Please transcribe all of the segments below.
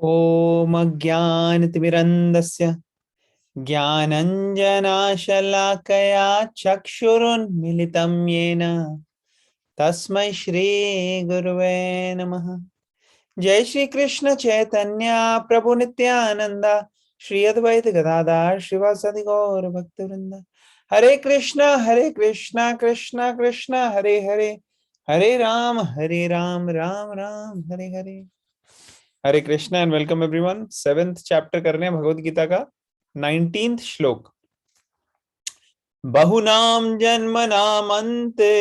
ॐ अज्ञानतिमिरन्धस्य ज्ञानञ्जनाशलाकया चक्षुरुन्मिलितं येन तस्मै श्रीगुरुवे नमः। जय श्री कृष्ण चैतन्य प्रभु नित्यानंद श्री अद्वैत गदाधर श्रीवासदि गौर भक्तवृंद। हरे कृष्णा कृष्णा कृष्णा हरे हरे, हरे राम राम राम हरे हरे। हरे Krishna and welcome everyone. 7th chapter कर रहे हैं भगवद गीता का 19th श्लोक। बहुनाम जन्मनामन्ते,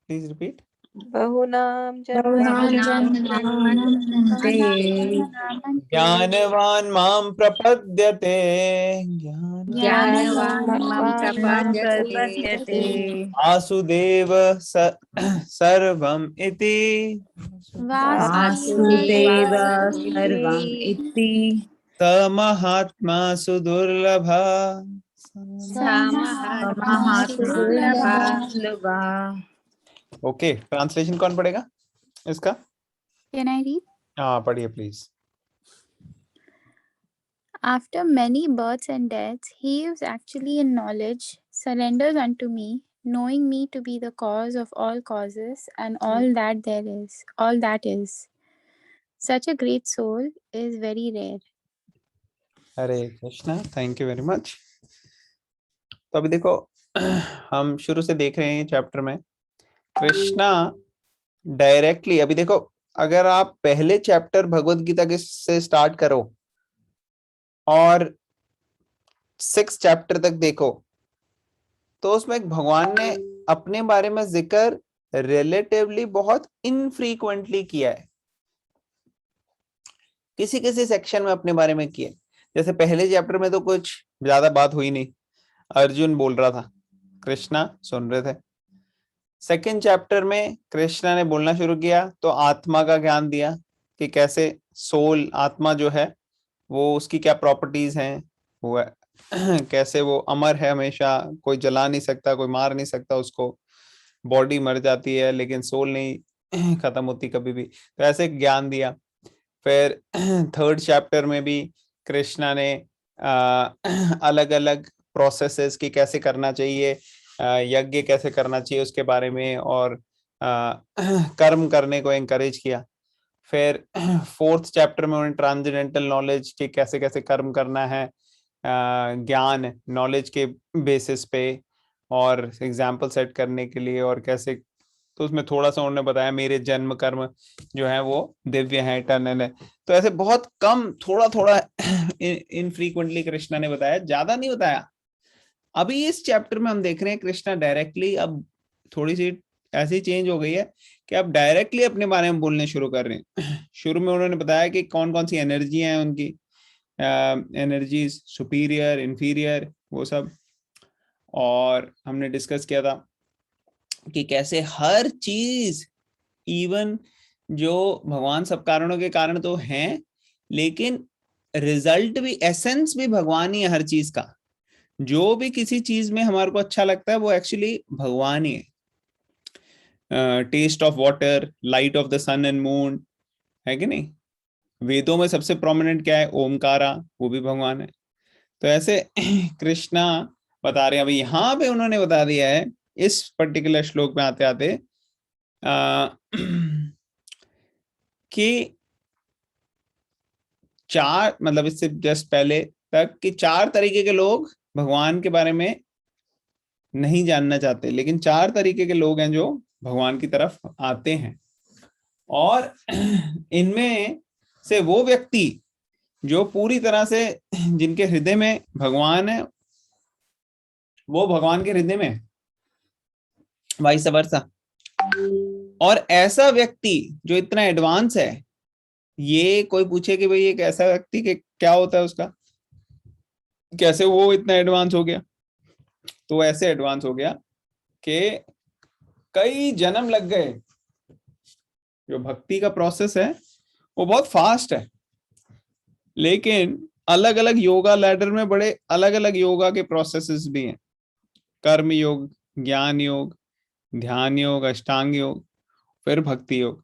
प्लीज रिपीट। बहुनाम जन्मनामन्ते ज्ञानवान मां प्रपद्यते, ज्ञानवान् मां प्रपद्यते आसुदेव सर्वम इति वासुदेव सर्वम् इति तमहात्मा सुदुर्लभ। महात्मा। ओके, ट्रांसलेशन कौन पढ़ेगा इसका? Can I read? हाँ पढ़िए please. After many births and deaths, he is actually in knowledge, surrenders unto me, knowing me to be the cause of all causes and all that there is, all that is. Such a great soul is very rare. Hare Krishna, thank you very much. तो अभी देखो, हम शुरू से देख रहे हैं chapter में कृष्णा डायरेक्टली। अभी देखो, अगर आप पहले चैप्टर भगवत गीता के से स्टार्ट करो और 6 चैप्टर तक देखो, तो उसमें भगवान ने अपने बारे में जिक्र रिलेटिवली बहुत इनफ्रीक्वेंटली किया है। किसी किसी सेक्शन में अपने बारे में किया, जैसे पहले चैप्टर में तो कुछ ज्यादा बात हुई नहीं, अर्जुन बोल रहा था, कृष्णा सुन रहे थे। सेकंड चैप्टर में कृष्णा ने बोलना शुरू किया तो आत्मा का ज्ञान दिया कि कैसे सोल, आत्मा जो है वो, उसकी क्या प्रॉपर्टीज हैं, वो कैसे वो अमर है, हमेशा कोई जला नहीं सकता, कोई मार नहीं सकता उसको, बॉडी मर जाती है लेकिन सोल नहीं खत्म होती कभी भी, तो ऐसे ज्ञान दिया। फिर थर्ड चैप्टर में भी कृष्णा ने अलग अलग प्रोसेसेस की कैसे करना चाहिए, यज्ञ कैसे करना चाहिए उसके बारे में, और कर्म करने को एनकरेज किया। फिर फोर्थ चैप्टर में उन्होंने ट्रांसेंडेंटल नॉलेज के कैसे कैसे कर्म करना है, ज्ञान नॉलेज के बेसिस पे, और एग्जाम्पल सेट करने के लिए, और कैसे, तो उसमें थोड़ा सा उन्होंने बताया मेरे जन्म कर्म जो है वो दिव्य है, इटर्नल है। तो ऐसे बहुत कम, थोड़ा थोड़ा इनफ्रीक्वेंटली कृष्णा ने बताया, ज्यादा नहीं बताया। अभी इस चैप्टर में हम देख रहे हैं कृष्णा डायरेक्टली, अब थोड़ी सी ऐसी चेंज हो गई है कि अब डायरेक्टली अपने बारे में बोलने शुरू कर रहे हैं। शुरू में उन्होंने बताया कि कौन कौन सी एनर्जी हैं उनकी, एनर्जीज सुपीरियर, इंफीरियर, वो सब, और हमने डिस्कस किया था कि कैसे हर चीज, इवन जो भगवान सब कारणों के कारण तो हैं, लेकिन रिजल्ट भी, एसेंस भी भगवान ही है हर चीज का। जो भी किसी चीज में हमारे को अच्छा लगता है वो एक्चुअली भगवान ही है। Taste of water, light of the sun and moon, है कि नहीं? वेदों में सबसे प्रोमिनेंट क्या है? ओमकारा, वो भी भगवान है। तो ऐसे कृष्णा बता रहे हैं, अभी यहाँ पे उन्होंने बता दिया है इस पर्टिकुलर श्लोक में आते आते कि चार, मतलब इससे जस्ट पहले तक कि 4 तरीके के लोग भगवान के बारे में नहीं जानना चाहते, लेकिन 4 तरीके के लोग हैं जो भगवान की तरफ आते हैं। और इनमें से वो व्यक्ति जो पूरी तरह से, जिनके हृदय में भगवान है, वो भगवान के हृदय में, वाइस वर्सा। और ऐसा व्यक्ति जो इतना एडवांस है, ये कोई पूछे कि भाई एक ऐसा व्यक्ति के क्या होता है, उसका कैसे वो इतना एडवांस हो गया, तो ऐसे एडवांस हो गया कि कई जन्म लग गए। जो भक्ति का प्रोसेस है वो बहुत फास्ट है, लेकिन अलग अलग योगा लैडर में बड़े अलग अलग योगा के प्रोसेसेस भी हैं। कर्म योग, ज्ञान योग, ध्यान योग, अष्टांग योग, फिर भक्ति योग।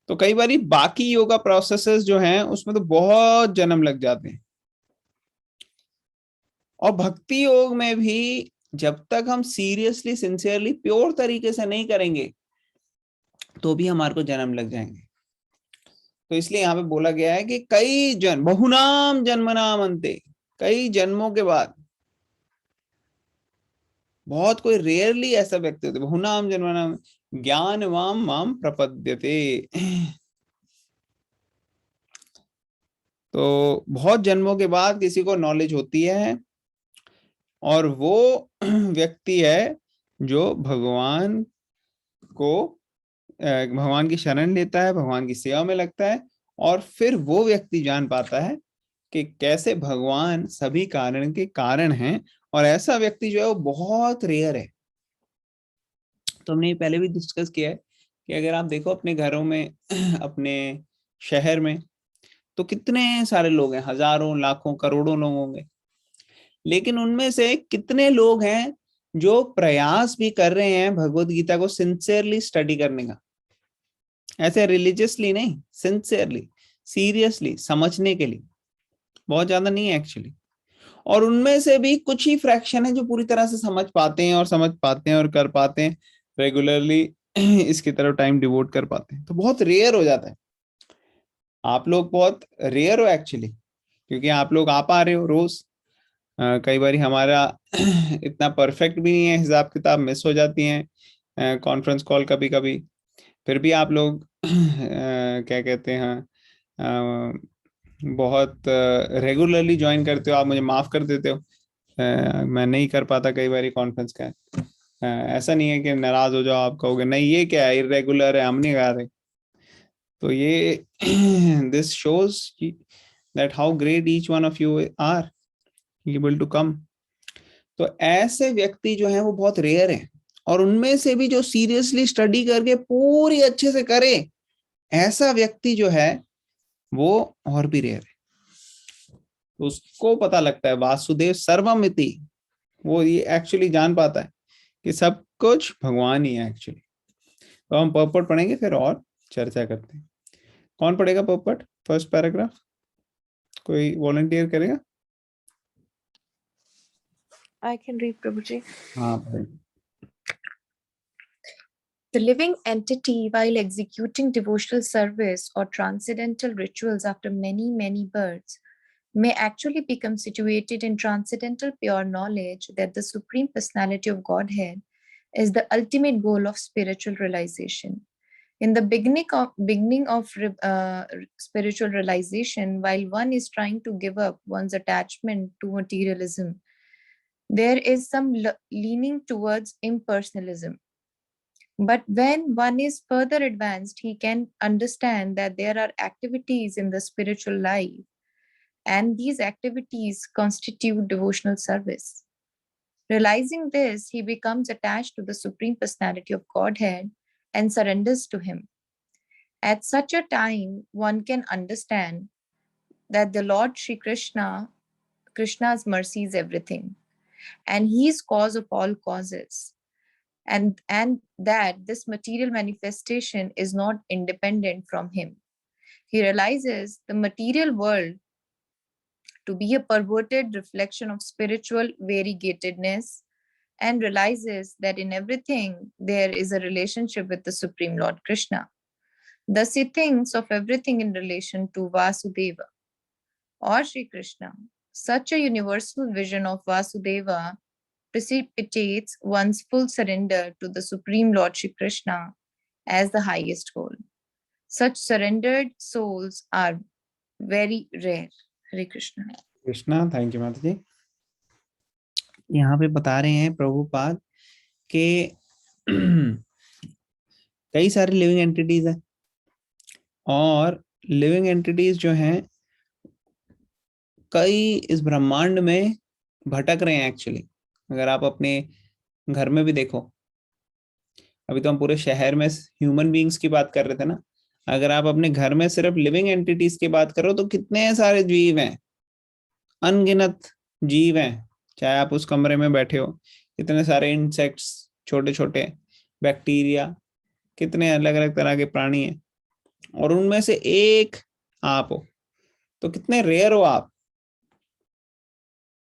तो कई बारी बाकी योगा प्रोसेसेस जो हैं उसमें तो बहुत जन्म लग जाते हैं। और भक्ति योग में भी जब तक हम सीरियसली सिंसियरली प्योर तरीके से नहीं करेंगे तो भी हमारे को जन्म लग जाएंगे। तो इसलिए यहाँ पे बोला गया है कि कई जन्म, बहुनाम जन्मनाम अन्ते, कई जन्मों के बाद, बहुत कोई रेयरली ऐसा व्यक्ति होता है, बहुनाम जन्मनाम ज्ञानवाम माम प्रपद्यते। तो बहुत जन्मों के बाद किसी को नॉलेज होती है और वो व्यक्ति है जो भगवान को, भगवान की शरण लेता है, भगवान की सेवा में लगता है, और फिर वो व्यक्ति जान पाता है कि कैसे भगवान सभी कारण के कारण हैं। और ऐसा व्यक्ति जो है वो बहुत रेयर है। तो हमने पहले भी डिस्कस किया है कि अगर आप देखो अपने घरों में, अपने शहर में, तो कितने सारे लोग हैं, हजारों लाखों करोड़ों लोग होंगे, लेकिन उनमें से कितने लोग हैं जो प्रयास भी कर रहे हैं भगवत गीता को सिंसियरली स्टडी करने का, ऐसे रिलीजियसली नहीं, सिंसियरली सीरियसली समझने के लिए। बहुत ज्यादा नहीं है एक्चुअली। और उनमें से भी कुछ ही फ्रैक्शन है जो पूरी तरह से समझ पाते हैं और कर पाते हैं रेगुलरली, इसकी तरफ टाइम डिवोट कर पाते हैं। तो बहुत रेयर हो जाता है। आप लोग बहुत रेयर हो एक्चुअली, क्योंकि आप लोग आ पा रहे हो रोज। कई बार हमारा इतना परफेक्ट भी नहीं है, हिसाब किताब मिस हो जाती हैं, कॉन्फ्रेंस कॉल कभी कभी, फिर भी आप लोग क्या कहते हैं, बहुत रेगुलरली ज्वाइन करते हो। आप मुझे माफ कर देते हो, मैं नहीं कर पाता कई बार कॉन्फ्रेंस का। ऐसा नहीं है कि नाराज हो जाओ, आप कहोगे नहीं ये क्या है, इरेगुलर है, हम नहीं गा रहे। तो ये this shows that how great each one of you are able to come. तो ऐसे व्यक्ति जो हैं वो बहुत रेयर हैं, और उनमें से भी जो सीरियसली स्टडी करके पूरी अच्छे से करे, ऐसा व्यक्ति जो है वो और भी रेयर है। तो उसको पता लगता है वासुदेव सर्वमिति, वो ये एक्चुअली जान पाता है कि सब कुछ भगवान ही है एक्चुअली। तो हम पर्पट पढ़ेंगे, फिर और चर्चा करते हैं। कौन पढ़ेगा पर्पट, फर्स्ट पैराग्राफ? कोई वॉलंटियर करेगा? I can read, Prabhuji. हाँ पढ़ेंगे। The living entity, while executing devotional service or transcendental rituals after many, many births, may actually become situated in transcendental pure knowledge that the Supreme Personality of Godhead is the ultimate goal of spiritual realization. In the beginning of spiritual realization, while one is trying to give up one's attachment to materialism, there is some leaning towards impersonalism. But when one is further advanced, he can understand that there are activities in the spiritual life, and these activities constitute devotional service. Realizing this, he becomes attached to the Supreme Personality of Godhead and surrenders to him. At such a time, one can understand that the Lord Sri Krishna's mercy is everything, and he is cause of all causes, and that this material manifestation is not independent from him. He realizes the material world to be a perverted reflection of spiritual variegatedness, and realizes that in everything there is a relationship with the Supreme Lord Krishna. Thus he thinks of everything in relation to Vasudeva or Sri Krishna. Such a universal vision of Vasudeva precipitates one's full surrender to the Supreme Lord Shri Krishna as the highest goal. Such surrendered souls are very rare. Hare Krishna. Krishna, thank you माता जी। यहाँ पे बता रहे हैं प्रभुपाद के कई सारी living entities हैं, और लिविंग एंटिटीज जो हैं कई इस ब्रह्मांड में भटक रहे हैं एक्चुअली। अगर आप अपने घर में भी देखो, अभी तो हम पूरे शहर में ह्यूमन बीइंग्स की बात कर रहे थे ना, अगर आप अपने घर में सिर्फ लिविंग एंटिटीज की बात करो तो कितने सारे जीव हैं, अनगिनत जीव हैं। चाहे आप उस कमरे में बैठे हो, कितने सारे इंसेक्ट्स, छोटे छोटे बैक्टीरिया, कितने अलग अलग तरह के प्राणी हैं। और उनमें से एक आप हो, तो कितने रेयर हो आप,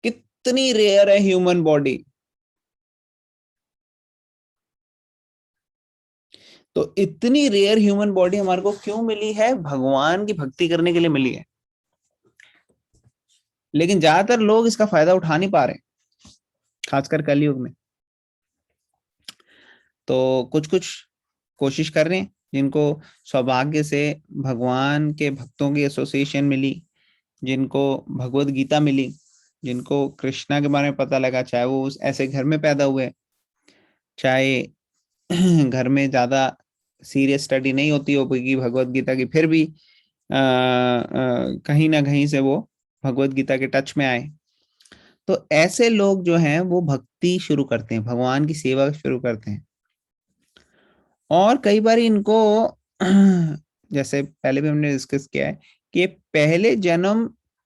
कितनी रेयर है ह्यूमन बॉडी। तो इतनी रेयर ह्यूमन बॉडी हमारे को क्यों मिली है? भगवान की भक्ति करने के लिए मिली है। लेकिन ज्यादातर लोग इसका फायदा उठा नहीं पा रहे, खासकर कलयुग में। तो कुछ कुछ कोशिश कर रहे हैं, जिनको सौभाग्य से भगवान के भक्तों की एसोसिएशन मिली, जिनको भगवत गीता मिली, जिनको कृष्णा के बारे में पता लगा, चाहे वो उस ऐसे घर में पैदा हुए, चाहे घर में ज्यादा सीरियस स्टडी नहीं होती हो की भगवत गीता की, फिर भी कहीं ना कहीं से वो भगवत गीता के टच में आए। तो ऐसे लोग जो हैं वो भक्ति शुरू करते हैं, भगवान की सेवा शुरू करते हैं। और कई बार इनको जैसे पहले भी हमने डिस्कस किया है कि पहले जन्म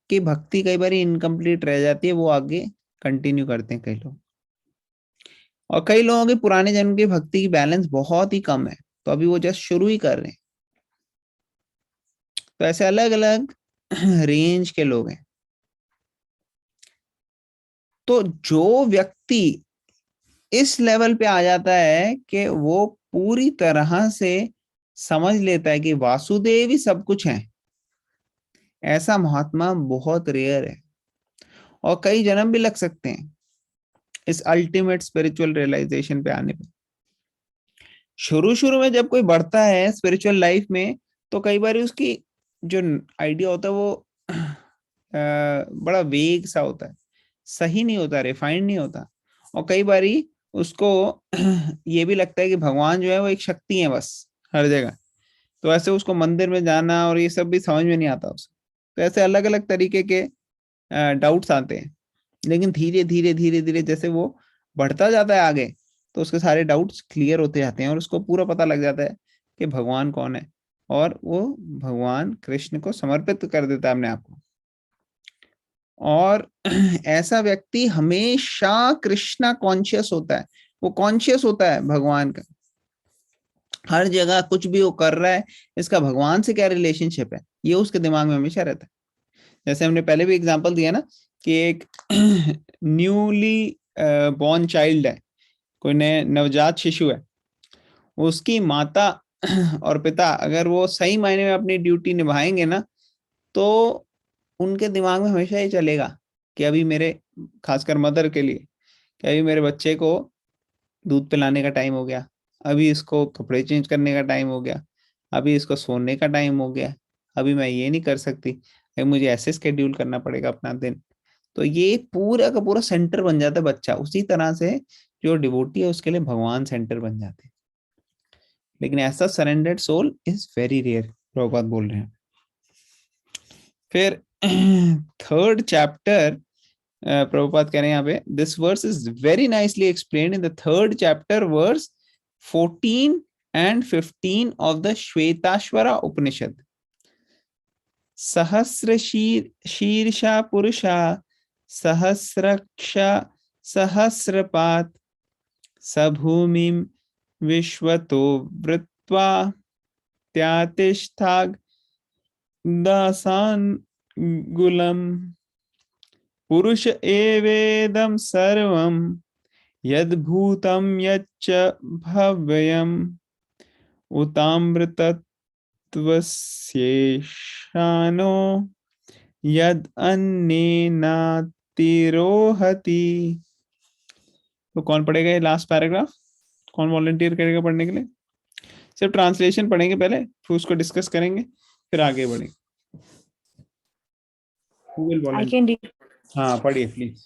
की भक्ति कई बार इनकम्प्लीट रह जाती है, वो आगे कंटिन्यू करते हैं कई लोग। और कई लोगों की पुराने जन्म की भक्ति की बैलेंस बहुत ही कम है, तो अभी वो जस्ट शुरू ही कर रहे हैं। तो ऐसे अलग अलग रेंज के लोग हैं। तो जो व्यक्ति इस लेवल पे आ जाता है कि वो पूरी तरह से समझ लेता है कि वासुदेव ही सब कुछ है, ऐसा महात्मा बहुत रेयर है। और कई जन्म भी लग सकते हैं इस अल्टीमेट स्पिरिचुअल रियलाइजेशन पे आने पे। शुरू शुरू में जब कोई बढ़ता है स्पिरिचुअल लाइफ में, तो कई बार उसकी जो आइडिया होता है वो बड़ा वेग सा होता है, सही नहीं होता, रिफाइंड नहीं होता। और कई बारी उसको ये भी लगता है कि भगवान जो है वो एक शक्ति है बस हर जगह। तो ऐसे उसको मंदिर में जाना और ये सब भी समझ में नहीं आता उसे। तो ऐसे अलग अलग तरीके के डाउट्स आते हैं। लेकिन धीरे धीरे धीरे धीरे जैसे वो बढ़ता जाता है आगे, तो उसके सारे डाउट्स क्लियर होते जाते हैं और उसको पूरा पता लग जाता है कि भगवान कौन है, और वो भगवान कृष्ण को समर्पित कर देता है अपने आप को। और ऐसा व्यक्ति हमेशा कृष्णा कॉन्शियस होता है, वो कॉन्शियस होता है भगवान का। हर जगह कुछ भी वो कर रहा है, इसका भगवान से क्या रिलेशनशिप है, ये उसके दिमाग में हमेशा रहता है। जैसे हमने पहले भी एग्जांपल दिया ना कि एक न्यूली बॉर्न चाइल्ड है, कोई नवजात शिशु है, उसकी माता और पिता अगर वो सही मायने में अपनी ड्यूटी निभाएंगे ना, तो उनके दिमाग में हमेशा ये चलेगा कि अभी मेरे, खासकर मदर के लिए, कि अभी मेरे बच्चे को दूध पिलाने का टाइम हो गया, अभी इसको कपड़े चेंज करने का टाइम हो गया, अभी इसको सोने का टाइम हो गया, अभी मैं ये नहीं कर सकती, अभी मुझे ऐसे स्केड्यूल करना पड़ेगा अपना दिन। तो ये पूरा का पूरा सेंटर बन जाता है बच्चा। उसी तरह से जो डिवोटी है उसके लिए भगवान सेंटर बन जाते हैं। लेकिन ऐसा surrendered soul is very rare, Prabhupada बोल रहे हैं। फिर थर्ड चैप्टर प्रभुपाद कह रहे हैं यहाँ पे, this verse is very nicely explained in the third chapter verse 14 and 15 of the Shvetashvatara Upanishad. सहस्र शीर्षा पुरुषा सहस्रक्ष सहस्रपात सभूमिं विश्वतो वृत्वा त्यातिष्ठाग दासानुगुलम पुरुष एवेदं सर्वं यद्भूतं यच्च भव्यम् उतामृतत्वस्येषानो यद् अन्नेनातिरोहति। तो कौन पढ़ेगा ये लास्ट पैराग्राफ? कौन वॉलंटियर करेगा पढ़ने के लिए? सिर्फ ट्रांसलेशन पढ़ेंगे पहले, फिर उसको डिस्कस करेंगे, फिर आगे बढ़ेंगे। Who will I volunteer? can read. हाँ पढ़िए please.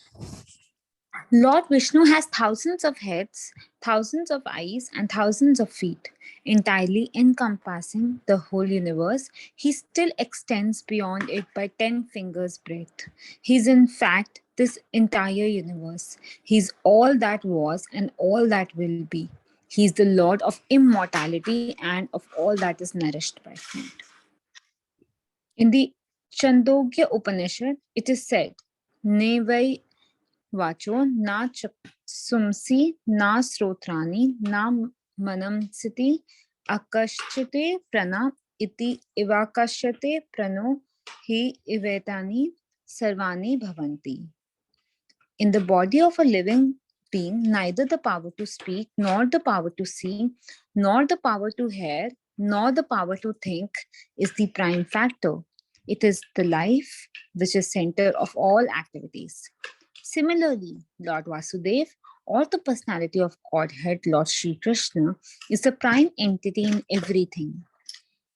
Lord Vishnu has thousands of heads, thousands of eyes, and thousands of feet, entirely encompassing the whole universe. He still extends beyond it by 10 fingers' breadth. He's in fact this entire universe. He's all that was and all that will be. He's the Lord of immortality and of all that is nourished by food. In the Chandogya Upanishad, it is said, Nevai वाचो ना चक्षुंसि ना श्रोत्राणि ना मनंसिति अकश्चिते प्रणा इति इवाकाश्यते प्रणो हि इवेतानि सर्वाणि भवन्ति. In the body of a living being, neither the power to speak, nor the power to see, nor the power to hear, nor the power to think is the prime factor. It is the life which is center of all activities. Similarly, Lord Vasudev, or the personality of Godhead, Lord Sri Krishna, is the prime entity in everything.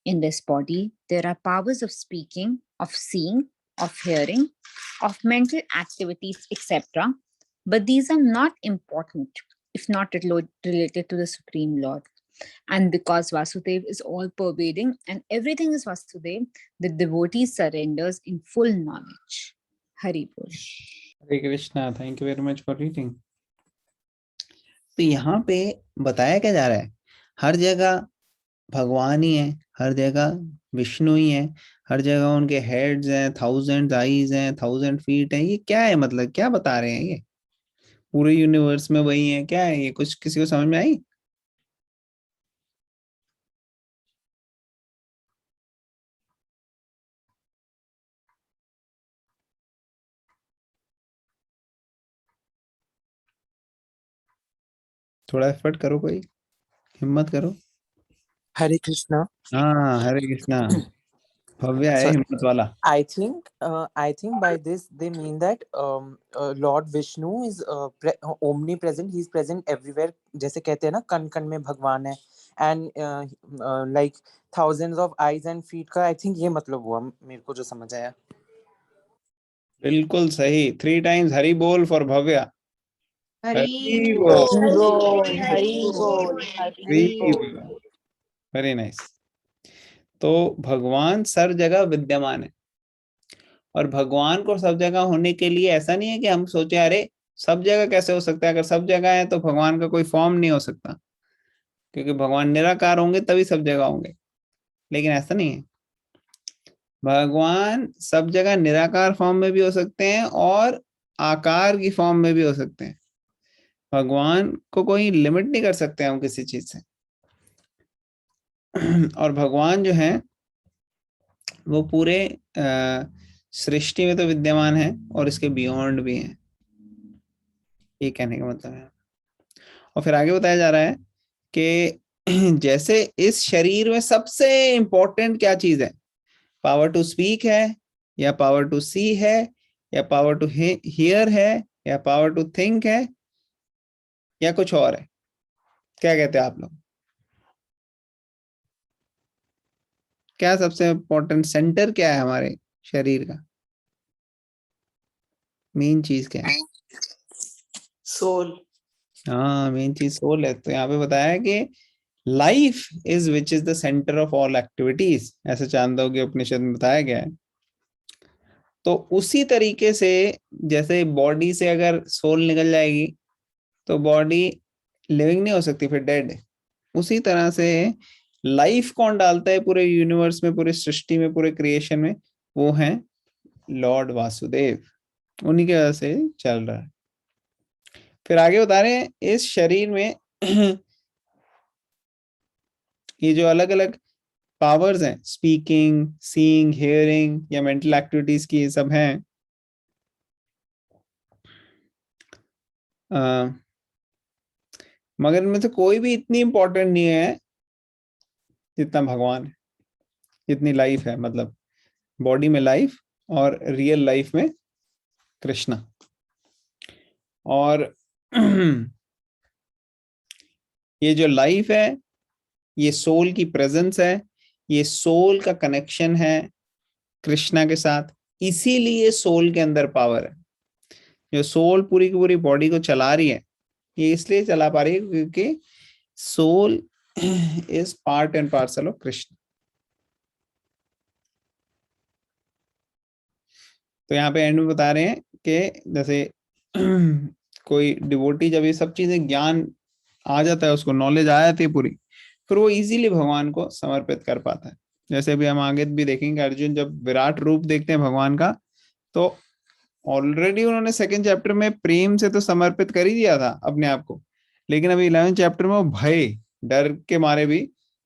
In this body, there are powers of speaking, of seeing, of hearing, of mental activities, etc. But these are not important if not related to the Supreme Lord. And because Vasudev is all pervading and everything is Vasudev, the devotee surrenders in full knowledge. Hari Bol. Hare Krishna. Thank you very much for reading. तो यहाँ पे बताया क्या जा रहा है, हर जगह भगवान ही है, हर जगह विष्णु ही है, हर जगह उनके हेड्स हैं, 1000 आईज हैं, 1000 फीट हैं. ये क्या है, मतलब क्या बता रहे हैं, ये पूरे यूनिवर्स में वही है, क्या है ये, कुछ किसी को समझ में आई? थोड़ा एफर्ट करो, कोई हिम्मत करो. Hare Krishna. हाँ, हरे कृष्णा. भव्य है Sorry. हिम्मत वाला. I think by this they mean that Lord Vishnu is omnipresent. He is present everywhere. जैसे कहते हैं ना, कण कण में भगवान है. And like thousands of eyes and feet का I think ये मतलब हुआ मेरे को जो समझ आया. बिल्कुल सही. 3 times हरि बोल for Bhavya. Hari Bol. Hari Bol. Hari Bol. Very nice. तो भगवान हर जगह विद्यमान है, और भगवान को सब जगह होने के लिए ऐसा नहीं है कि हम सोचे अरे सब जगह कैसे हो सकता है, अगर सब जगह है तो भगवान का कोई फॉर्म नहीं हो सकता, क्योंकि भगवान निराकार होंगे तभी सब जगह होंगे. लेकिन ऐसा नहीं है, भगवान सब जगह निराकार फॉर्म में भी हो सकते हैं और आकार की फॉर्म में भी हो सकते हैं. भगवान को कोई लिमिट नहीं कर सकते हम किसी चीज से. और भगवान जो है वो पूरे सृष्टि में तो विद्यमान है और इसके बियॉन्ड भी है, ये कहने का मतलब है. और फिर आगे बताया जा रहा है कि जैसे इस शरीर में सबसे इंपॉर्टेंट क्या चीज है, पावर टू स्पीक है, या पावर टू सी है, या पावर टू हियर है, या पावर टू थिंक है, या कुछ और है. क्या कहते हैं आप लोग, क्या सबसे इंपॉर्टेंट सेंटर क्या है हमारे शरीर का, मेन चीज क्या है? सोल. हाँ, मेन चीज सोल है. तो यहाँ पे बताया है कि life is which is the centre of all activities, ऐसे चांदोग्य उपनिषद में बताया गया है. तो उसी तरीके से जैसे बॉडी से अगर सोल निकल जाएगी तो बॉडी लिविंग नहीं हो सकती, फिर डेड है. उसी तरह से लाइफ कौन डालता है पूरे यूनिवर्स में, पूरी सृष्टि में, पूरे क्रिएशन में, वो है लॉर्ड वासुदेव. उन्हीं की वजह से चल रहा है. फिर आगे बता रहे हैं इस शरीर में ये जो अलग अलग पावर्स हैं, स्पीकिंग, सीइंग, हियरिंग या मेंटल एक्टिविटीज की, ये सब हैं. मगर इनमें से कोई भी इतनी इंपॉर्टेंट नहीं है जितना भगवान है, जितनी लाइफ है. मतलब बॉडी में लाइफ और रियल लाइफ में कृष्णा. और ये जो लाइफ है ये सोल की प्रेजेंस है, ये सोल का कनेक्शन है कृष्णा के साथ. इसीलिए सोल के अंदर पावर है. जो सोल पूरी की पूरी बॉडी को चला रही है, ये इसलिए चला पा रही है क्योंकि soul is part and parcel of Krishna. तो यहाँ पे एंड में बता रहे हैं कि जैसे कोई डिवोटी जब ये सब चीजें ज्ञान आ जाता है, उसको नॉलेज आ जाती है पूरी, फिर वो इजीली भगवान को समर्पित कर पाता है. जैसे अभी हम आगे भी देखेंगे, अर्जुन जब विराट रूप देखते हैं भगवान का, तो ऑलरेडी उन्होंने 2nd चैप्टर में प्रेम से तो समर्पित कर ही दिया था अपने आप को, लेकिन अभी 11th चैप्टर में वो भय, डर के मारे भी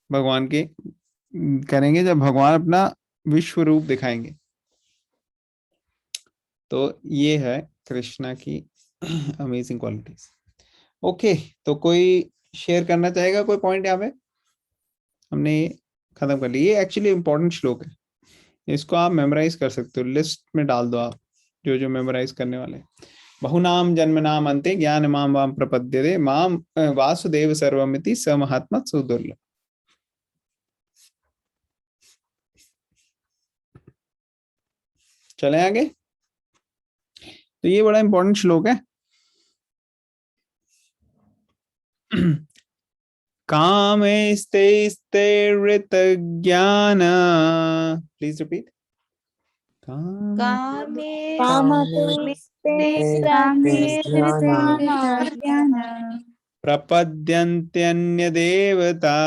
भगवान के करेंगे जब भगवान अपना विश्व रूप दिखाएंगे। तो ये है कृष्णा की अमेजिंग क्वालिटीज। ओके, तो कोई शेयर करना चाहेगा कोई पॉइंट यहाँ पे? हमने ये खत्म कर लिया। ये एक्चुअली इंपॉर्टेंट श्लोक है, इसको आप मेमोराइज कर सकते हो, लिस्ट में डाल दो आप जो जो मेमोराइज करने वाले। बहुनाम जन्मनाम अन्ते ज्ञान माम वाम प्रपद्यते माम वासुदेव सर्वमिति स महात्मा सुदुर्लभ। चले आगे। तो ये बड़ा इंपॉर्टेंट श्लोक है। कामेस्ते ऋत ज्ञान, प्लीज रिपीट। प्रपद्यन्त्यन्यदेवता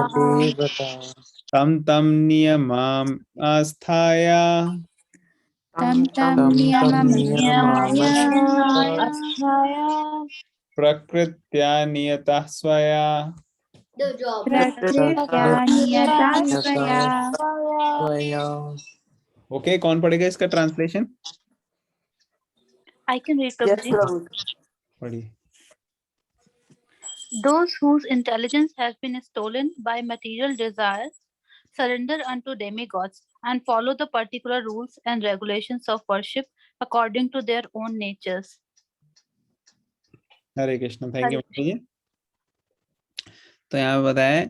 देवता तं तं नियमाम् आस्थाय तं तं अस्थाय प्रकृत्या नियतः स्वया प्रकृत्या नियता स्वया। स्वया। ओके, कौन पढ़ेगा इसका translation? I can read, Yes, Prabhuji. Prabhu. पढ़िए। Those whose intelligence has been stolen by material desires surrender unto demigods and follow the particular rules and regulations of worship according to their own natures. हरे Krishna, thank you हरे जी। तो यहाँ बताया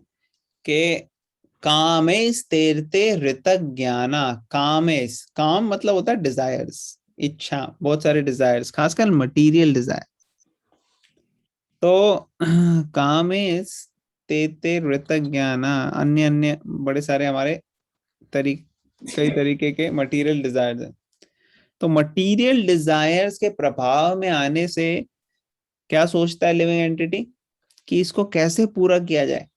कि कामेस तेरते ऋतक ज्ञाना। कामेस, काम मतलब होता है डिजायर्स, इच्छा, बहुत सारे डिजायर्स, खासकर मटेरियल डिजायर। तो कामेस तेते ऋतक ज्ञाना, अन्य अन्य बड़े सारे हमारे कई तरीके के मटेरियल डिजायर्स हैं। तो मटेरियल डिजायर्स के प्रभाव में आने से क्या सोचता है लिविंग एंटिटी कि इसको कैसे पूरा किया जाए।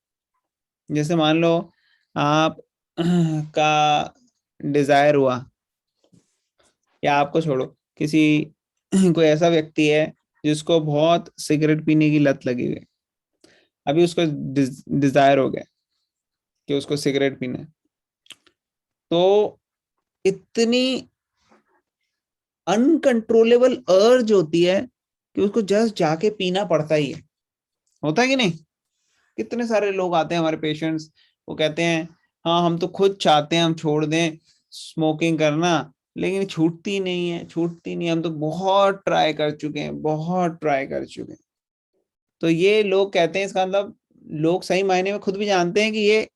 जैसे मान लो आप का डिजायर हुआ, या आपको छोड़ो, किसी कोई ऐसा व्यक्ति है जिसको बहुत सिगरेट पीने की लत लगी हुई है, अभी उसको डिजायर हो गया कि उसको सिगरेट पीना है, तो इतनी अनकंट्रोलेबल अर्ज होती है कि उसको जस्ट जाके पीना पड़ता ही है। होता है कि नहीं? कितने सारे लोग आते हैं हमारे पेशेंट्स, वो कहते हैं हाँ हम तो खुद चाहते हैं हम छोड़ दें स्मोकिंग करना, लेकिन छूटती नहीं है, छूटती नहीं, हम तो बहुत ट्राई कर चुके हैं, बहुत ट्राई कर चुके हैं। तो ये लोग कहते हैं, इसका मतलब लोग सही मायने में खुद भी जानते हैं कि ये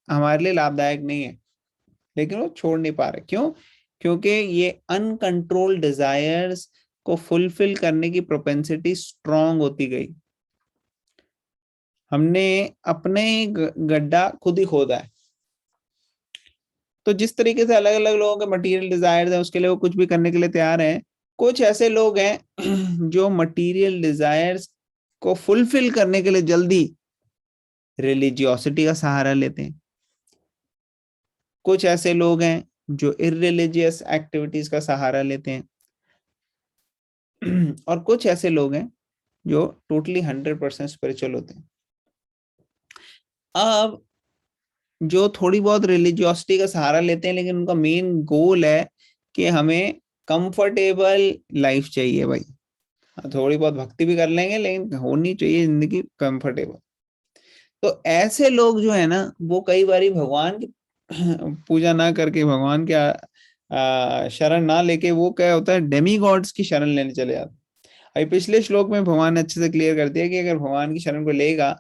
हमारे लिए लाभदायक नहीं है, लेकिन वो छोड़ नहीं पा रहे। क्यों? क्योंकि ये अनकंट्रोल्ड डिजायर्स को फुलफिल करने की प्रोपेंसिटी स्ट्रांग होती गई। हमने अपने गड्ढा खुद ही खोदा है। तो जिस तरीके से अलग अलग लोगों के मटेरियल डिजायर्स हैं, उसके लिए वो कुछ भी करने के लिए तैयार हैं। कुछ ऐसे लोग हैं जो मटेरियल डिजायर्स को फुलफिल करने के लिए जल्दी रिलीजियोसिटी का सहारा लेते हैं। कुछ ऐसे लोग हैं जो इररिलीजियस एक्टिविटीज का सहारा लेते हैं। और कुछ ऐसे लोग हैं जो टोटली 100% स्पिरिचुअल होते हैं। अब जो थोड़ी बहुत रिलीजियोसिटी का सहारा लेते हैं, लेकिन उनका मेन गोल है कि हमें कंफर्टेबल लाइफ चाहिए भाई। थोड़ी बहुत भक्ति भी कर लेंगे, लेकिन होनी चाहिए जिंदगी कंफर्टेबल। तो ऐसे लोग जो है ना, वो कई बार भगवान की पूजा ना करके, भगवान के शरण ना लेके, वो क्या होता है डेमी गॉड्स की शरण लेने चले जाते। अभी पिछले श्लोक में भगवान ने अच्छे से क्लियर कर दिया कि अगर भगवान की शरण को लेगा,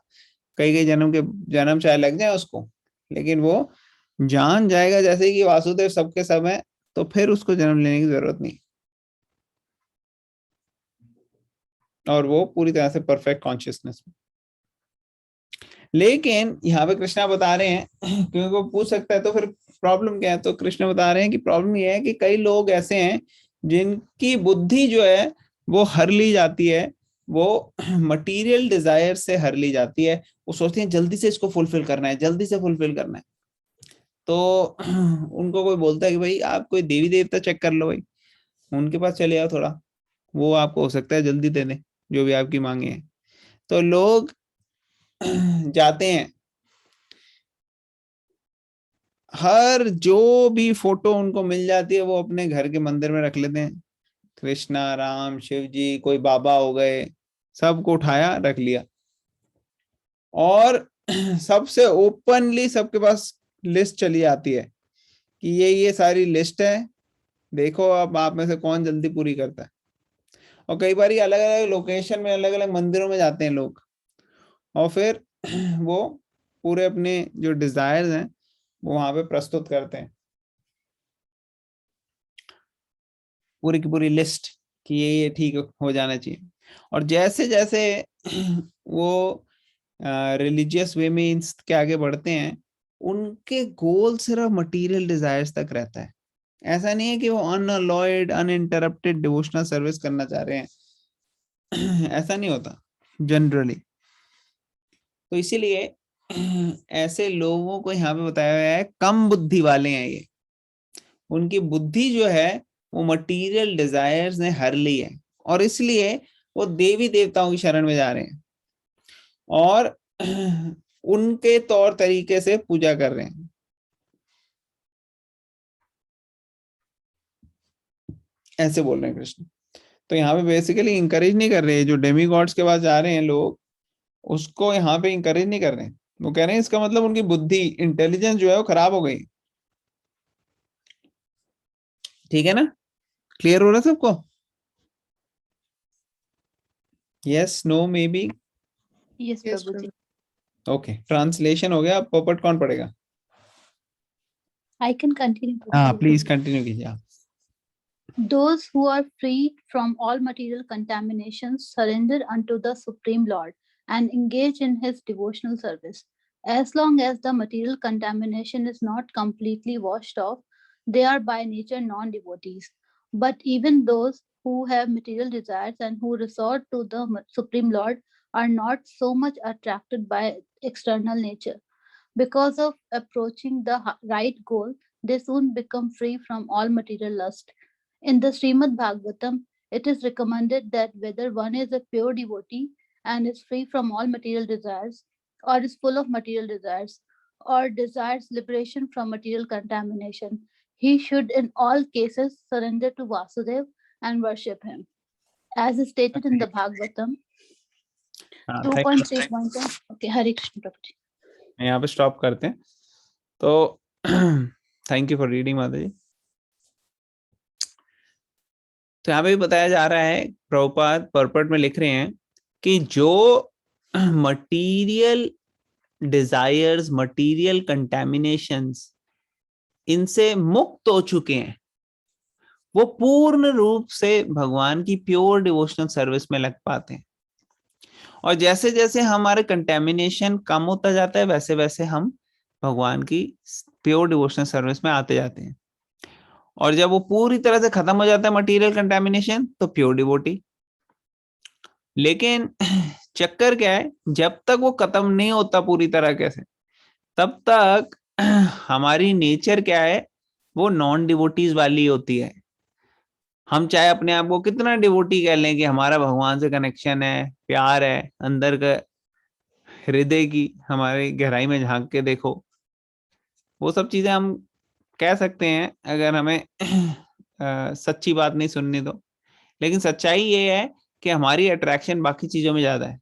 कई कई जन्म चाहे लग जाए उसको, लेकिन वो जान जाएगा जैसे कि वासुदेव सबके सब है, तो फिर उसको जन्म लेने की जरूरत नहीं, और वो पूरी तरह से परफेक्ट कॉन्शियसनेस में। लेकिन यहाँ पे कृष्णा बता रहे हैं क्योंकि वो पूछ सकता है तो फिर प्रॉब्लम क्या है, तो कृष्ण बता रहे हैं कि प्रॉब्लम ये है कि कई लोग ऐसे हैं जिनकी बुद्धि जो है वो हर ली जाती है, वो मटेरियल डिजायर से हर ली जाती है। वो सोचते हैं जल्दी से इसको फुलफिल करना है, जल्दी से फुलफिल करना है। तो उनको कोई बोलता है कि भाई आप कोई देवी देवता चेक कर लो भाई, उनके पास चले आओ थोड़ा, वो आपको हो सकता है जल्दी दे दें जो भी आपकी मांगे हैं। तो लोग जाते हैं, हर जो भी फोटो उनको मिल जाती है वो अपने घर के मंदिर में रख लेते हैं। कृष्णा, राम, शिव जी, कोई बाबा हो गए, सबको उठाया रख लिया। और सबसे ओपनली सबके पास लिस्ट चली आती है कि ये सारी लिस्ट है, देखो अब आप में से कौन जल्दी पूरी करता है। और कई बार अलग अलग लोकेशन में, अलग अलग मंदिरों में जाते हैं लोग, और फिर वो पूरे अपने जो डिजायर्स हैं वो वहां पे प्रस्तुत करते हैं, पूरी की पूरी लिस्ट कि ये ठीक हो जाना चाहिए। और जैसे जैसे वो रिलीजियस वे में के आगे बढ़ते हैं, उनके गोल सिर्फ मटेरियल डिजायर्स तक रहता है। ऐसा नहीं है कि वो अनअलॉयड अनइंटरप्टेड डिवोशनल सर्विस करना चाह रहे हैं। ऐसा नहीं होता जनरली। तो इसीलिए ऐसे लोगों को यहाँ पे बताया गया है कम बुद्धि वाले हैं ये, उनकी बुद्धि जो है वो मटेरियल डिजायर्स ने हर ली है, और इसलिए वो देवी देवताओं की शरण में जा रहे हैं और उनके तौर तरीके से पूजा कर रहे हैं। ऐसे बोल रहे हैं कृष्ण। तो यहाँ पे बेसिकली इंकरेज नहीं कर रहे हैं, जो डेमी गॉड्स के पास जा रहे हैं लोग, उसको यहाँ पे इंकरेज नहीं कर रहे हैं। वो कह रहे हैं इसका मतलब उनकी बुद्धि, इंटेलिजेंस जो है वो खराब हो गई। ठीक है ना, क्लियर हो रहा है सबको? Yes, no, maybe? Yes, Yes, Prabhuji. Okay, translation हो गया। अब पोपट कौन पढ़ेगा? I can continue. हाँ, Prabhuji. प्लीज कंटिन्यू कीजिए आप। Those who are freed from all material contaminations surrender unto the Supreme Lord and engage in his devotional service. As long as the material contamination is not completely washed off, they are by nature non-devotees. But even those who have material desires and who resort to the Supreme Lord are not so much attracted by external nature. Because of approaching the right goal, they soon become free from all material lust. In the Srimad Bhagavatam, it is recommended that whether one is a pure devotee and is free from all material desires, or is full of material desires, or desires liberation from material contamination, he should in all cases surrender to Vasudev and worship him. As is stated in the Bhagavatam, हाँ, thank you. 2.3.10. Okay, Hare Krishna Prabhuji. यहाँ पे stop करते हैं। तो thank you for reading माता जी। तो यहाँ पे भी बताया जा रहा है, प्रभुपाद पर्पट में लिख रहे हैं कि जो मटीरियल डिजायर्स, मटीरियल कंटेमिनेशंस, इनसे मुक्त हो चुके हैं, वो पूर्ण रूप से भगवान की प्योर डिवोशनल सर्विस में लग पाते हैं। और जैसे जैसे हमारे कंटेमिनेशन कम होता जाता है, वैसे वैसे हम भगवान की प्योर डिवोशनल सर्विस में आते जाते हैं। और जब वो पूरी तरह से खत्म हो जाता है मटेरियल कंटेमिनेशन, तो प्योर डिवोटी। लेकिन चक्कर क्या है, जब तक वो खत्म नहीं होता पूरी तरह से, तब तक हमारी नेचर क्या है, वो नॉन डिवोटीज वाली होती है। हम चाहे अपने आप को कितना डिवोटी कह लें कि हमारा भगवान से कनेक्शन है, प्यार है, अंदर का हृदय की हमारी गहराई में झांक के देखो, वो सब चीजें हम कह सकते हैं अगर हमें सच्ची बात नहीं सुननी तो। लेकिन सच्चाई ये है कि हमारी अट्रैक्शन बाकी चीजों में ज्यादा है,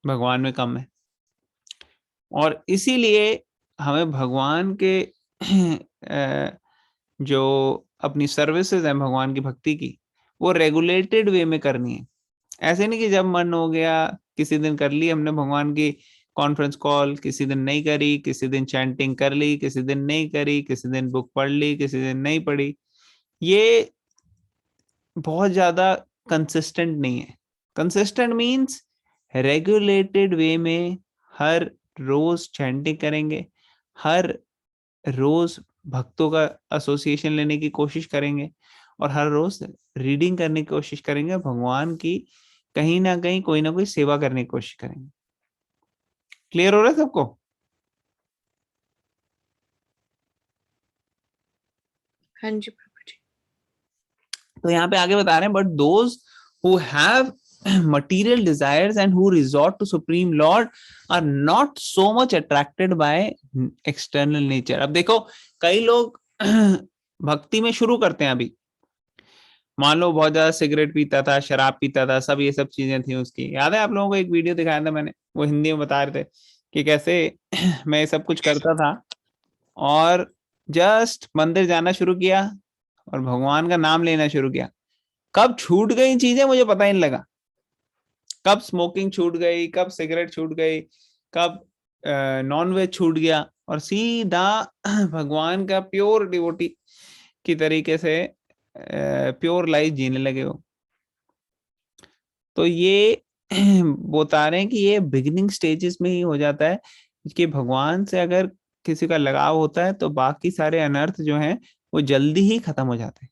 भगवान में कम है। और इसीलिए हमें भगवान के जो अपनी सर्विसेज है भगवान की भक्ति की, वो रेगुलेटेड वे में करनी है। ऐसे नहीं कि जब मन हो गया किसी दिन कर ली हमने भगवान की कॉन्फ्रेंस कॉल, किसी दिन नहीं करी, किसी दिन चैंटिंग कर ली, किसी दिन नहीं करी, किसी दिन बुक पढ़ ली, किसी दिन नहीं पढ़ी। ये बहुत ज्यादा कंसिस्टेंट नहीं है। कंसिस्टेंट मींस रेगुलेटेड वे में हर रोज चैंटिंग करेंगे, हर रोज भक्तों का एसोसिएशन लेने की कोशिश करेंगे, और हर रोज रीडिंग करने की कोशिश करेंगे, भगवान की कहीं ना कहीं कोई ना कोई सेवा करने की कोशिश करेंगे। क्लियर हो रहा है सबको? हाँ जी प्रभु जी। तो यहाँ पे आगे बता रहे हैं, but those who have material desires and who resort to Supreme Lord are not so much attracted by external nature. अब देखो कई लोग भक्ति में शुरू करते हैं अभी, मान लो बहुत ज्यादा सिगरेट पीता था, शराब पीता था, सब ये सब चीजें थी उसकी। याद है आप लोगों को एक वीडियो दिखाया था मैंने, वो हिंदी में बता रहे थे कि कैसे मैं सब कुछ करता था और जस्ट मंदिर जाना शुरू किया और भगवान का नाम लेना शुरू किया। कब छूट गई चीजें मुझे पता ही नहीं लगा, कब स्मोकिंग छूट गई, कब सिगरेट छूट गई, कब नॉन वेज छूट गया और सीधा भगवान का प्योर डिवोटी की तरीके से प्योर लाइफ जीने लगे हो। तो ये बता रहे हैं कि ये बिगिनिंग स्टेजेस में ही हो जाता है कि भगवान से अगर किसी का लगाव होता है तो बाकी सारे अनर्थ जो हैं वो जल्दी ही खत्म हो जाते हैं।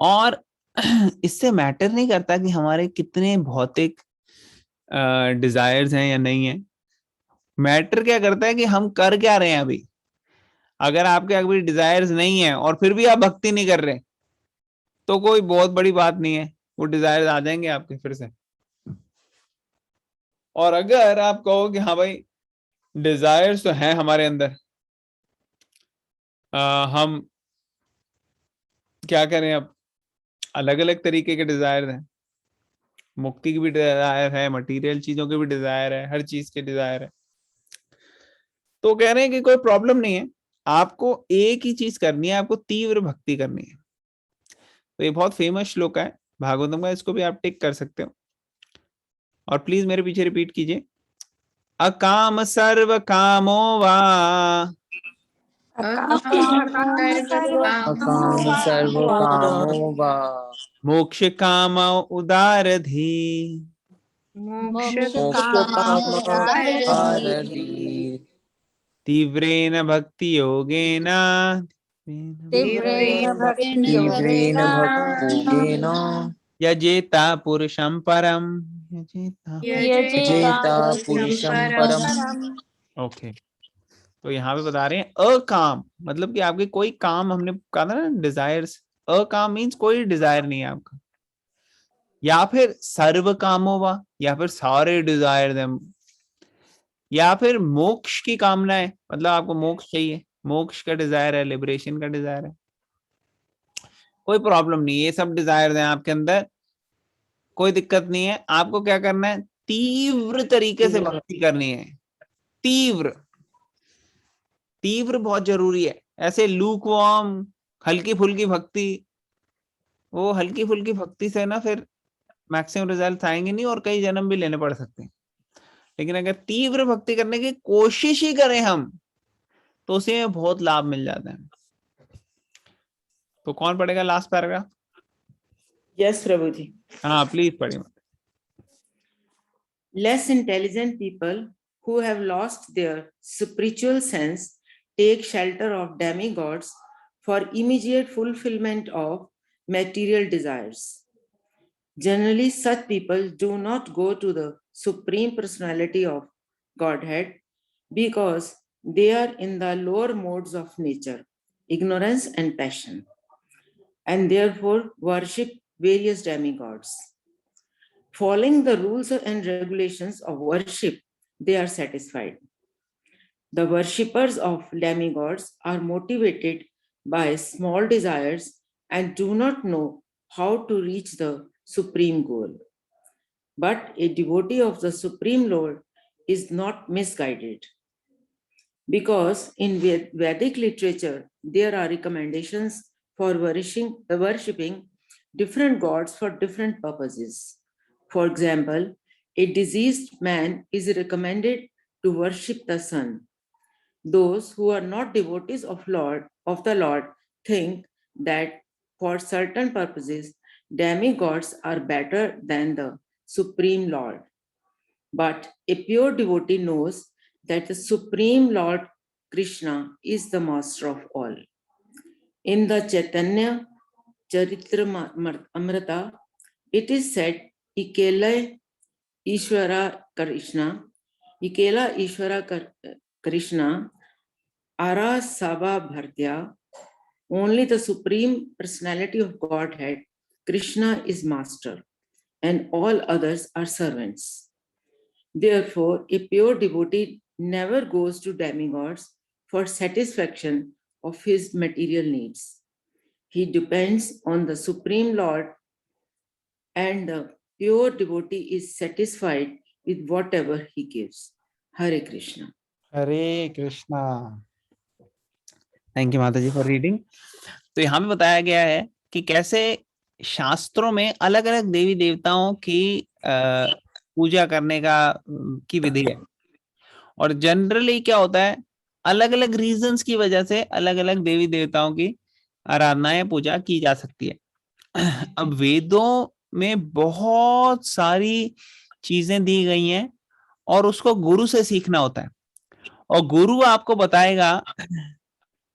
और इससे मैटर नहीं करता कि हमारे कितने भौतिक डिजायर्स हैं या नहीं है। मैटर क्या करता है कि हम कर क्या रहे हैं अभी। अगर आपके अभी डिजायर्स नहीं है और फिर भी आप भक्ति नहीं कर रहे तो कोई बहुत बड़ी बात नहीं है, वो डिजायर्स आ जाएंगे आपके फिर से। और अगर आप कहो कि हाँ भाई डिजायर्स तो हैं हमारे अंदर, हम क्या करें, अब अलग अलग तरीके के डिजायर हैं, मुक्ति की भी डिजायर है, मटेरियल चीजों की भी डिजायर है, हर चीज के डिजायर है। तो कह रहे हैं कि कोई प्रॉब्लम नहीं है, आपको एक ही चीज करनी है, आपको तीव्र भक्ति करनी है। तो ये बहुत फेमस श्लोक है भागवतम का, इसको भी आप टिक कर सकते हो और प्लीज मेरे पीछे रिपीट कीजिए। अकाम सर्व कामो वा अकाम सर्व कामो वा मोक्ष काम उदारधी मोक्ष कामारधी तीव्रेन भक्ति योगेन तीव्रेण भक्तियोगेन यजेता पुरुषं परम। जेता पुरुषं परम। ओके, तो यहाँ पे बता रहे हैं अकाम मतलब कि आपके कोई काम, हमने कहा था ना डिजायर्स, अकाम मीन्स कोई डिजायर नहीं है आपका, या फिर सर्व कामों वा, या फिर सारे डिजायर हैं, या फिर मोक्ष की कामना है, मतलब आपको मोक्ष चाहिए, मोक्ष का डिजायर है, लिबरेशन का डिजायर है, कोई प्रॉब्लम नहीं, ये सब डिजायर हैं आपके अंदर, कोई दिक्कत नहीं है। आपको क्या करना है, तीव्र तरीके से भक्ति करनी है। तीव्र, तीव्र बहुत जरूरी है। ऐसे लूकवार्म हल्की फुल्की भक्ति, वो हल्की फुल्की भक्ति से ना फिर मैक्सिमम रिजल्ट आएंगे नहीं और कई जन्म भी लेने पड़ सकते हैं। लेकिन अगर तीव्र भक्ति करने की कोशिश ही करें हम तो उसे में बहुत लाभ मिल जाता है। तो कौन पढ़ेगा लास्ट पैराग्राफ? Yes, Prabhuji. हाँ प्लीज पढ़िए। Less intelligent people who have lost their spiritual sense take shelter of demigods for immediate fulfillment of material desires. Generally, such people do not go to the Supreme Personality of Godhead because they are in the lower modes of nature, ignorance and passion, and therefore worship various demigods. Following the rules and regulations of worship, they are satisfied. The worshippers of demigods are motivated by small desires and do not know how to reach the supreme goal. But a devotee of the Supreme Lord is not misguided. Because in Vedic literature, there are recommendations for worshipping different gods for different purposes. For example, a diseased man is recommended to worship the sun. Those who are not devotees of the Lord think that for certain purposes, demigods are better than the Supreme Lord. But a pure devotee knows that the Supreme Lord Krishna is the master of all. In the Chaitanya Charitamrita, it is said, Ikela Ishvara Krishna, Ara Sava Bhartya, only the Supreme Personality of Godhead, Krishna is master. and all others are servants. Therefore, a pure devotee never goes to demigods for satisfaction of his material needs. He depends on the Supreme Lord, and the pure devotee is satisfied with whatever he gives. Hare Krishna. Hare Krishna. Thank you माता जी for reading. तो यहाँ पे बताया गया है कि कैसे शास्त्रों में अलग अलग देवी देवताओं की पूजा करने की विधि है, और जनरली क्या होता है, अलग अलग रीजंस की वजह से अलग अलग देवी देवताओं की आराधना या पूजा की जा सकती है। अब वेदों में बहुत सारी चीजें दी गई हैं और उसको गुरु से सीखना होता है, और गुरु आपको बताएगा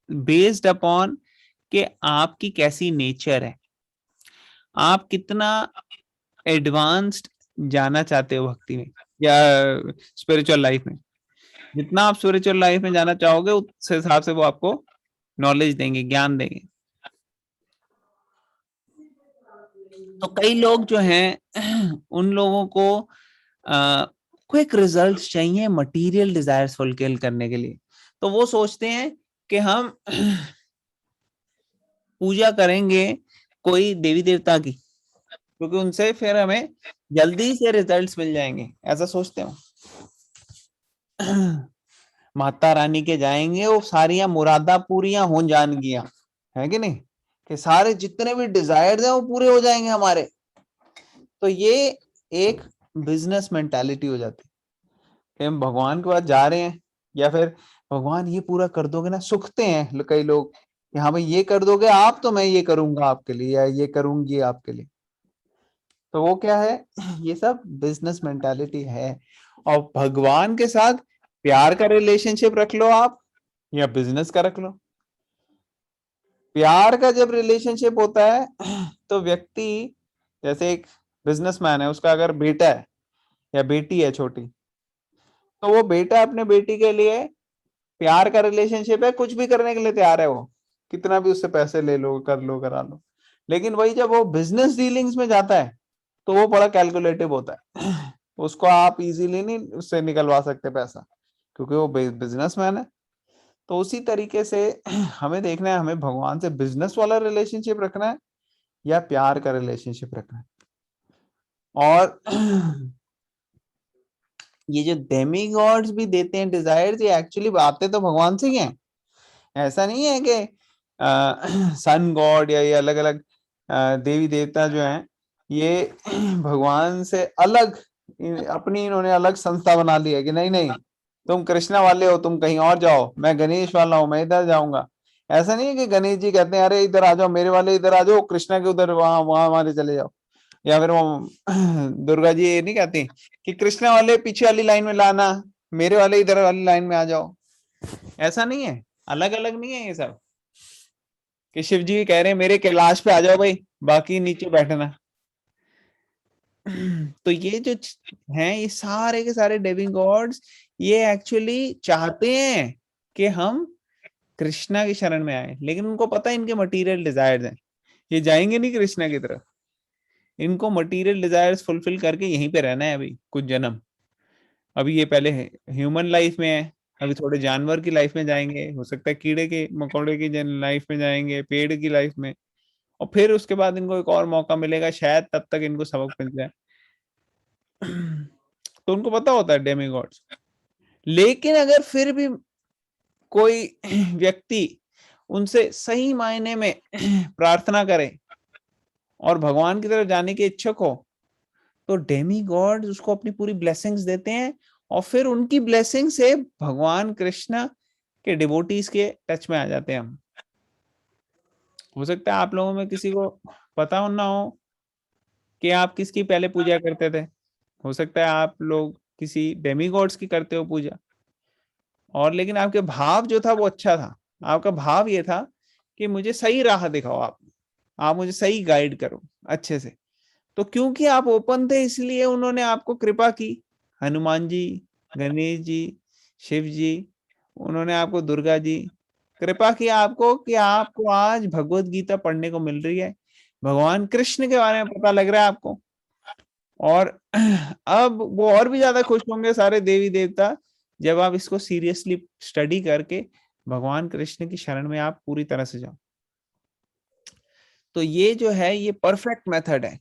बेस्ड अपॉन कि आपकी कैसी नेचर है, आप कितना एडवांस्ड जाना चाहते हो भक्ति में या स्पिरिचुअल लाइफ में। जितना आप स्पिरिचुअल लाइफ में जाना चाहोगे उस हिसाब से वो आपको नॉलेज देंगे, ज्ञान देंगे। तो कई लोग जो हैं उन लोगों को क्विक रिजल्ट्स चाहिए मटेरियल डिजायर्स फुलफिल करने के लिए, तो वो सोचते हैं कि हम पूजा करेंगे कोई देवी देवता की, क्योंकि उनसे फिर हमें जल्दी से रिजल्ट्स मिल जाएंगे, ऐसा सोचते हो। माता रानी के जाएंगे वो सारियां मुरादा पूरियां हो जाएंगियां, है कि नहीं, कि सारे जितने भी डिजायर्स हैं वो पूरे हो जाएंगे हमारे। तो ये एक बिजनेस मेंटालिटी हो जाती है कि हम भगवान के पास जा रहे हैं, या फिर भगवान ये पूरा कर दोगे ना, सुखते हैं कई लोग कि हाँ भाई ये कर दोगे आप तो मैं ये करूंगा आपके लिए या ये करूंगी आपके लिए। तो वो क्या है, ये सब बिजनेस मेंटालिटी है। और भगवान के साथ प्यार का रिलेशनशिप रख लो आप या बिजनेस का रख लो। प्यार का जब रिलेशनशिप होता है तो व्यक्ति, जैसे एक बिजनेसमैन है, उसका अगर बेटा है या बेटी है छोटी, तो वो बेटा अपने बेटी के लिए प्यार का रिलेशनशिप है, कुछ भी करने के लिए तैयार है, वो कितना भी उससे पैसे ले लो, कर लो, करा लो। लेकिन वही जब वो बिजनेस डीलिंग्स में जाता है तो वो बड़ा कैलकुलेटिव होता है। उसको आप इजीली नहीं उससे निकलवा सकते पैसा, क्योंकि वो बिजनेसमैन है। तो उसी तरीके से हमें देखना है, हमें भगवान से बिजनेस वाला रिलेशनशिप रखना है या प्यार का रिलेशनशिप रखना है। और ये जो डेमी गॉड्स भी देते हैं डिजायर्स, ये एक्चुअली आते तो भगवान से ही हैं। ऐसा नहीं है कि सन गॉड या ये अलग अलग देवी देवता जो हैं ये भगवान से अलग अपनी इन्होंने अलग संस्था बना ली है कि नहीं नहीं तुम कृष्णा वाले हो, तुम कहीं और जाओ, मैं गणेश वाला हूँ, मैं इधर जाऊंगा। ऐसा नहीं है कि गणेश जी कहते हैं अरे इधर आ जाओ, मेरे वाले इधर आ जाओ, कृष्णा के उधर वहां वहां वाले चले जाओ। या फिर वो दुर्गा जी ये नहीं कहती कि कृष्णा वाले पीछे वाली लाइन में लाना, मेरे वाले इधर वाली लाइन में आ जाओ। ऐसा नहीं है, अलग अलग नहीं है ये सब कि शिव जी कह रहे हैं मेरे कैलाश पे आ जाओ भाई, बाकी नीचे बैठना। तो ये जो हैं ये सारे के सारे डेविंग गॉड्स ये एक्चुअली चाहते हैं कि हम कृष्णा की शरण में आए, लेकिन उनको पता है इनके मटेरियल डिजायर्स हैं, ये जाएंगे नहीं कृष्णा की तरफ। इनको मटेरियल डिजायर्स फुलफिल करके यहीं पे रहना है अभी कुछ जन्म। अभी ये पहले ह्यूमन लाइफ में है, अभी थोड़े जानवर की लाइफ में जाएंगे, हो सकता है कीड़े के मकोड़े की लाइफ में जाएंगे, पेड़ की लाइफ में, और फिर उसके बाद इनको एक और मौका मिलेगा, शायद तब तक इनको सबक मिल जाए। तो उनको पता होता है डेमी गॉड्स। लेकिन अगर फिर भी कोई व्यक्ति उनसे सही मायने में प्रार्थना करे और भगवान की तरफ जाने के इच्छुक हो, तो डेमी गॉड उसको अपनी पूरी ब्लेसिंग्स देते हैं, और फिर उनकी ब्लेसिंग से भगवान कृष्ण के डिवोटीज के टच में आ जाते हैं हम। हो सकता है आप लोगों में किसी को पता हो ना हो कि आप किसकी पहले पूजा करते थे, हो सकता है आप लोग किसी डेमी गॉड्स की करते हो पूजा, और लेकिन आपके भाव जो था वो अच्छा था। आपका भाव ये था कि मुझे सही राह दिखाओ, आप मुझे सही गाइड करो अच्छे से। तो क्योंकि आप ओपन थे इसलिए उन्होंने आपको कृपा की। हनुमान जी, गणेश जी, शिव जी, उन्होंने आपको, दुर्गा जी, कृपा किया आपको कि आपको आज भगवत गीता पढ़ने को मिल रही है, भगवान कृष्ण के बारे में पता लग रहा है आपको। और अब वो और भी ज्यादा खुश होंगे सारे देवी देवता जब आप इसको सीरियसली स्टडी करके भगवान कृष्ण की शरण में आप पूरी तरह से जाओ। तो ये जो है ये परफेक्ट मेथड है।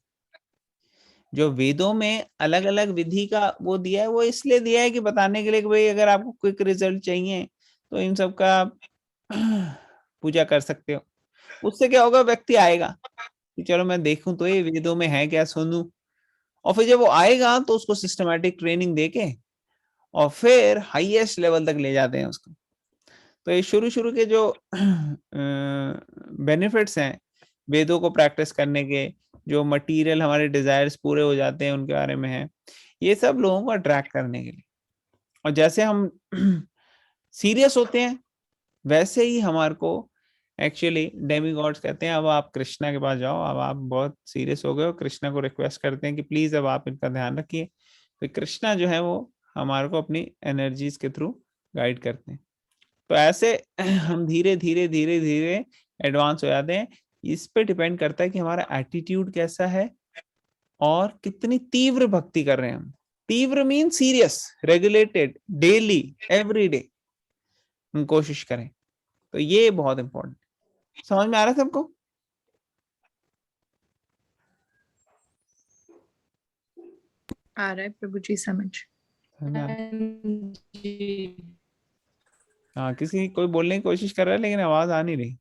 जो वेदों में अलग अलग विधि का वो दिया है, वो इसलिए दिया है कि बताने के लिए कि भाई अगर आपको क्विक रिजल्ट चाहिए तो इन सब का आप पूजा कर सकते हो। उससे क्या होगा, व्यक्ति आएगा कि चलो मैं देखूं तो ये वेदों में है क्या, सुनूं, और फिर जब वो आएगा तो उसको सिस्टमैटिक ट्रेनिंग देके और फिर हाईएस्ट लेवल तक ले जाते हैं उसको। तो ये शुरू शुरू के जो बेनिफिट्स हैं वेदों को प्रैक्टिस करने के, जो मटेरियल हमारे डिजायर्स पूरे हो जाते हैं उनके बारे में है, ये सब लोगों को अट्रैक्ट करने के लिए। और जैसे हम सीरियस होते हैं वैसे ही हमारे को एक्चुअली डेमीगॉड्स कहते हैं अब आप कृष्णा के पास जाओ, अब आप बहुत सीरियस हो गए हो, कृष्णा को रिक्वेस्ट करते हैं कि प्लीज अब आप इनका ध्यान रखिए। तो कृष्णा जो है वो हमारे को अपनी एनर्जीज के थ्रू गाइड करते हैं। तो ऐसे हम धीरे धीरे धीरे धीरे एडवांस हो जाते हैं। इस पे डिपेंड करता है कि हमारा एटीट्यूड कैसा है और कितनी तीव्र भक्ति कर रहे हैं हम। तीव्र mean serious, regulated, daily, everyday हम कोशिश करें। तो ये बहुत इंपॉर्टेंट। समझ में आ रहा है सबको? आ रहा है प्रभु जी समझ। हाँ, किसी कोई बोलने की कोशिश कर रहा है लेकिन आवाज आ नहीं रही,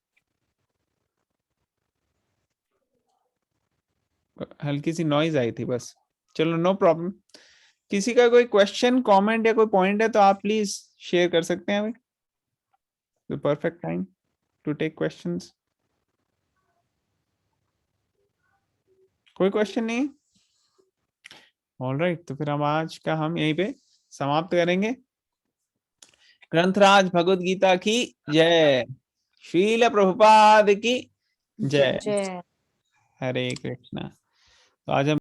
हल्की सी नॉइज आई थी बस। चलो नो प्रॉब्लम। किसी का कोई क्वेश्चन, कमेंट या कोई पॉइंट है तो आप प्लीज शेयर कर सकते हैं अभी। Perfect time to take questions. कोई क्वेश्चन नहीं? ऑलराइट, तो फिर हम आज का हम यहीं पे समाप्त करेंगे। ग्रंथराज भगवद गीता की जय। श्रील प्रभुपाद की जय। जय। हरे कृष्णा। तो आज हम